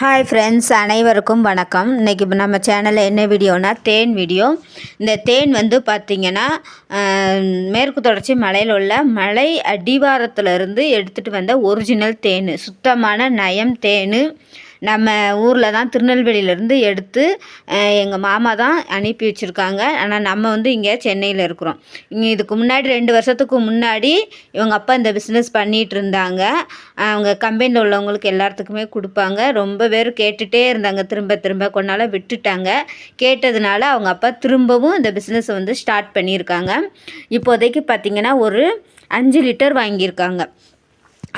Hi friends, அனைவருக்கும் வணக்கம். இன்றைக்கி நம்ம சேனலில் என்ன வீடியோனா தேன் வீடியோ. இந்த தேன் வந்து பார்த்திங்கன்னா மேற்கு தொடர்ச்சி மலையில் உள்ள மலை அடிவாரத்துலேருந்து எடுத்துகிட்டு வந்த ஒரிஜினல் தேன், சுத்தமான நயம் தேன். நம்ம ஊரில் தான், திருநெல்வேலியிலேருந்து எடுத்து எங்கள் மாமா தான் அனுப்பி வச்சுருக்காங்க. ஆனால் நம்ம வந்து இங்கே சென்னையில் இருக்கிறோம். இங்கே இதுக்கு முன்னாடி 2 வருஷத்துக்கு முன்னாடி இவங்க அப்பா இந்த பிஸ்னஸ் பண்ணிகிட்டு இருந்தாங்க. அவங்க கம்பெனியில் உள்ளவங்களுக்கு எல்லாத்துக்குமே கொடுப்பாங்க. ரொம்ப பேர் கேட்டுகிட்டே இருந்தாங்க, திரும்ப திரும்ப. கொண்டால விட்டுட்டாங்க. கேட்டதுனால அவங்க அப்பா திரும்பவும் இந்த பிஸ்னஸை வந்து ஸ்டார்ட் பண்ணியிருக்காங்க. இப்போதைக்கு பார்த்திங்கன்னா ஒரு 5 லிட்டர் வாங்கியிருக்காங்க.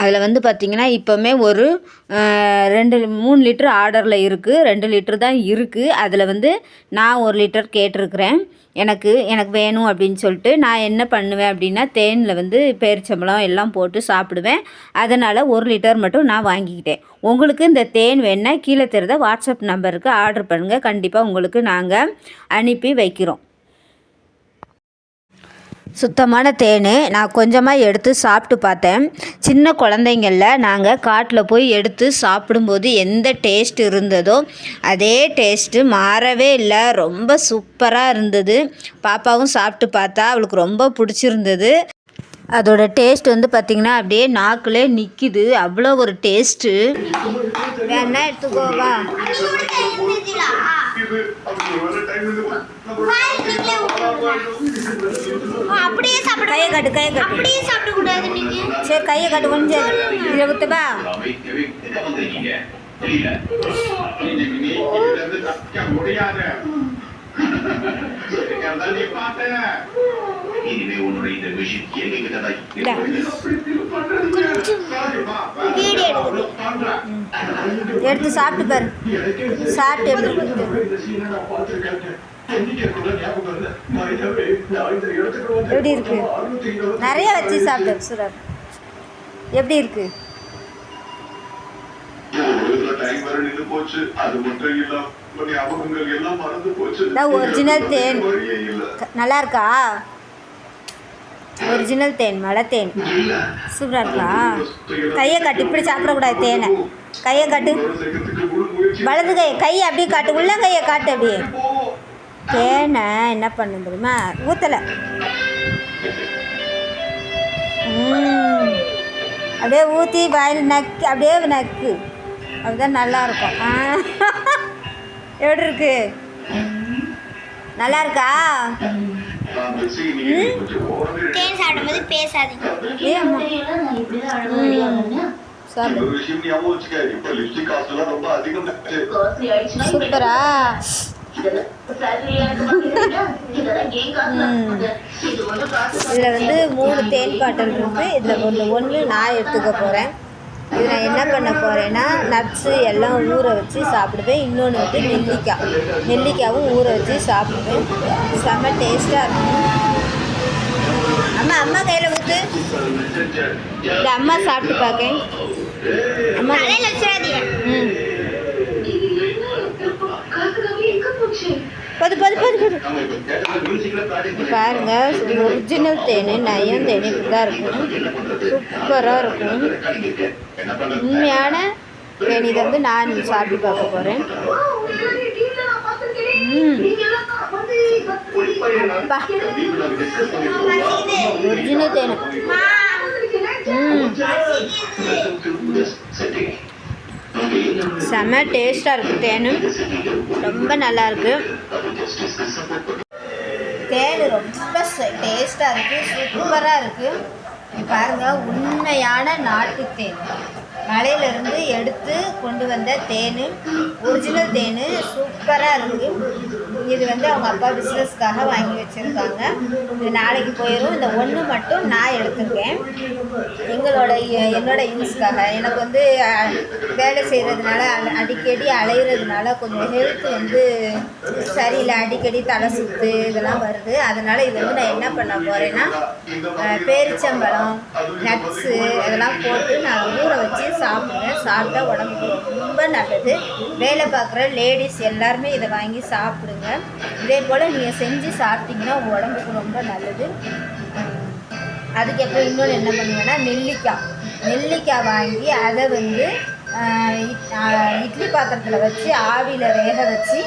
அதில் வந்து பார்த்திங்கன்னா இப்போவுமே ஒரு 3 லிட்டர் ஆர்டரில் இருக்குது. 2 லிட்டர் தான் இருக்குது. அதில் வந்து நான் 1 லிட்டர் கேட்டிருக்கிறேன். எனக்கு வேணும் அப்படின்னு சொல்லிட்டு நான் என்ன பண்ணுவேன் அப்படின்னா, தேனில் வந்து பேரிச்சம்பழம் எல்லாம் போட்டு சாப்பிடுவேன். அதனால் 1 லிட்டர் மட்டும் நான் வாங்கிக்கிட்டேன். உங்களுக்கு இந்த தேன் வேணுன்னா கீழே தெரிந்த வாட்ஸ்அப் நம்பருக்கு ஆர்டர் பண்ணுங்கள். கண்டிப்பாக உங்களுக்கு நாங்கள் அனுப்பி வைக்கிறோம். சுத்தமான தேன் நான் கொஞ்சமாக எடுத்து சாப்பிட்டு பார்த்தேன். சின்ன குழந்தைங்களில் நாங்கள் காட்டில் போய் எடுத்து சாப்பிடும்போது எந்த டேஸ்ட் இருந்ததோ அதே டேஸ்ட்டு மாறவே இல்லை. ரொம்ப சூப்பராக இருந்தது. பாப்பாவும் சாப்பிட்டு பார்த்தா, அவளுக்கு ரொம்ப பிடிச்சிருந்தது. அதோட டேஸ்ட் வந்து பார்த்திங்கன்னா அப்படியே நாக்கிலே நிற்கிது. அவ்வளோ ஒரு டேஸ்ட்டு. வேணா எடுத்துக்கோவா? அப்படியே சாப்பிட கையை காட்டு. அப்படியே சாப்பிட கூடாது. நீங்க சரி, கையை காட்டு. கொஞ்சம் இதை விட்டுப்பா. எடுத்து சாப்பிட்டு பாரு. சாப்பிட்டு எடுத்து எப்படி இருக்கு? நிறைய வச்சு சாப்பிட்டு சுரர். எப்படி இருக்கு? ஒரிஜினல் தேன் நல்லா இருக்கா? ஒரிஜினல் தேன், மலை தேன் சூப்பராக இருக்கா? கையை காட்டு. இப்படி சாப்பிடக்கூடாது தேனை. கையை காட்டு. வலது கையை அப்படியே காட்டு. உள்ள கையை காட்டு. அப்படியே தேனை என்ன பண்ண தெரியுமா? ஊற்றலை. அப்படியே ஊற்றி வாயில் நக்கு. அப்படியே நக்கு. அப்படிதான் நல்லாயிருக்கும். எப்படி இருக்கு? நல்லா இருக்கா? தேன் சாப்பிடும்போது பேசாதீங்க. சூப்பரா? இதில் வந்து 3 தேன் பாட்டில் இருக்குது. இதில் ஒன்று நான் எடுத்துக்க போகிறேன். இது நான் என்ன பண்ண போகிறேன்னா, நட்ஸு எல்லாம் ஊற வச்சு சாப்பிடுவேன். இன்னொன்று வந்து நெல்லிக்காவும் ஊற வச்சு சாப்பிடுவேன். செம்ம டேஸ்ட்டாக இருக்கும். அம்மா கையில் ஊற்று. இந்த அம்மா சாப்பிட்டு பார்க்கேன். அம்மா பாருங்க, ஒரிஜினல் தேன், நயம் தேன் இப்படி தான் இருக்கும். சூப்பராக இருக்கும். உண்மையான தேன். இதை வந்து நான் சாப்பிட்டு பார்க்க போகிறேன். ஒரிஜினல் தேன். செம்ம டேஸ்ட்டாக இருக்குது. தேனும் ரொம்ப நல்லாயிருக்கு. தேன் ரொம்ப டேஸ்ட்டாக இருக்குது. சூப்பராக இருக்குது. பாருங்கள், உண்மையான நாட்டு தேன், மலையிலேருந்து எடுத்து கொண்டு வந்த தேன், ஒரிஜினல் தேன். சூப்பராக இருக்குது. இது வந்து அவங்க அப்பா பிஸ்னஸ்க்காக வாங்கி வச்சுருக்காங்க. இது நாளைக்கு போயிடும். இந்த ஒன்று மட்டும் நான் எடுத்துருக்கேன் என்னோட யூஸ்க்காக. எனக்கு வந்து வேலை செய்கிறதுனால, அடிக்கடி அலைகிறதுனால கொஞ்சம் ஹெல்த் வந்து சரியில்லை. அடிக்கடி தலை சுற்று இதெல்லாம் வருது. அதனால் இது வந்து நான் என்ன பண்ண போகிறேன்னா, பேரிச்சம்பழம், நட்ஸு இதெல்லாம் போட்டு நான் ஊற வச்சு சாப்பிடுவேன். சாப்பிட்டா உடம்புக்கு ரொம்ப நல்லது. வேலை பார்க்குற லேடிஸ் எல்லாருமே இதை வாங்கி சாப்பிடுங்க. இதே போல் நீங்கள் செஞ்சு சாப்பிட்டிங்கன்னா உங்கள் உடம்புக்கு ரொம்ப நல்லது. அதுக்கப்புறம் இன்னொன்று என்ன பண்ணுவேன்னா, நெல்லிக்காய் வாங்கி அதை வந்து இட்லி பாத்திரத்தில் வச்சு ஆவியில் வேக வச்சு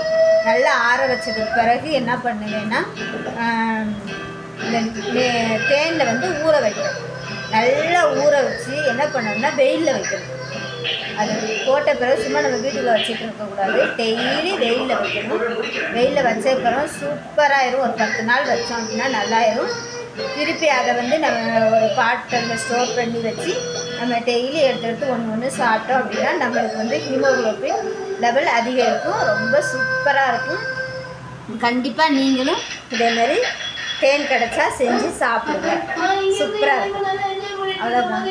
நல்லா ஆற வச்சதுக்கு பிறகு என்ன பண்ணுவேன்னா இந்த தேனில் வந்து ஊற வைக்கணும். நல்லா ஊற வச்சு என்ன பண்ணணும்னா வெயிலில் வைக்கணும். அது போட்ட பிறகு சும்மா நம்ம வீட்டுக்குள்ளே வச்சுட்டு இருக்கக்கூடாது, டெய்லி வெயிலில் வைக்கணும். வெயிலில் வச்சதுக்கப்புறம் சூப்பராகிடும். ஒரு 10 நாள் வச்சோம் அப்படின்னா நல்லாயிரும். திருப்பி அதை வந்து நம்ம ஒரு பாட்டிலில் ஸ்டோர் பண்ணி வச்சு நம்ம டெய்லி எடுத்து ஒன்று சாப்பிட்டோம் அப்படின்னா நம்மளுக்கு வந்து ஹீமோகுளோபின் லெவல் அதிகரிக்கும். ரொம்ப சூப்பராக இருக்கும். கண்டிப்பாக நீங்களும் இதேமாரி தேன் கிடச்சா செஞ்சு சாப்பிடுங்க. சூப்பராக இருக்கும். அவ்வளோதான்.